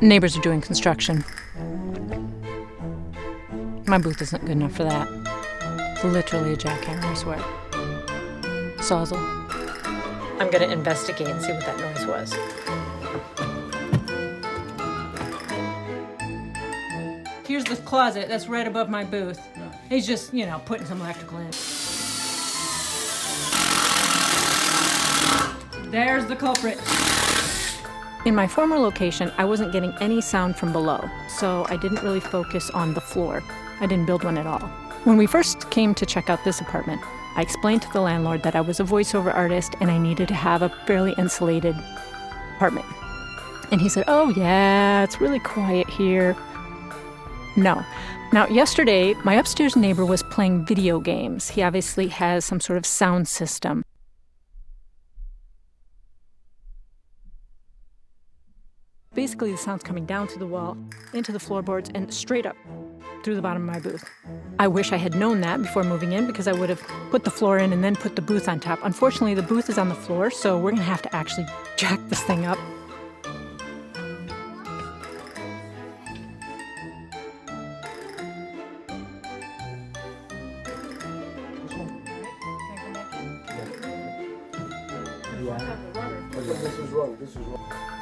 Neighbors are doing construction. My booth isn't good enough for that. It's literally a jackhammer, I swear. Sawzall. I'm gonna investigate and see what that noise was. Here's the closet that's right above my booth. He's just, putting some electrical in. There's the culprit. In my former location, I wasn't getting any sound from below, so I didn't really focus on the floor. I didn't build one at all. When we first came to check out this apartment, I explained to the landlord that I was a voiceover artist and I needed to have a fairly insulated apartment. And he said, "Oh yeah, it's really quiet here." No. Now, yesterday, my upstairs neighbor was playing video games. He obviously has some sort of sound system. Basically, the sound's coming down through the wall, into the floorboards, and straight up through the bottom of my booth. I wish I had known that before moving in because I would have put the floor in and then put the booth on top. Unfortunately, the booth is on the floor, so we're going to have to actually jack this thing up. This is wrong.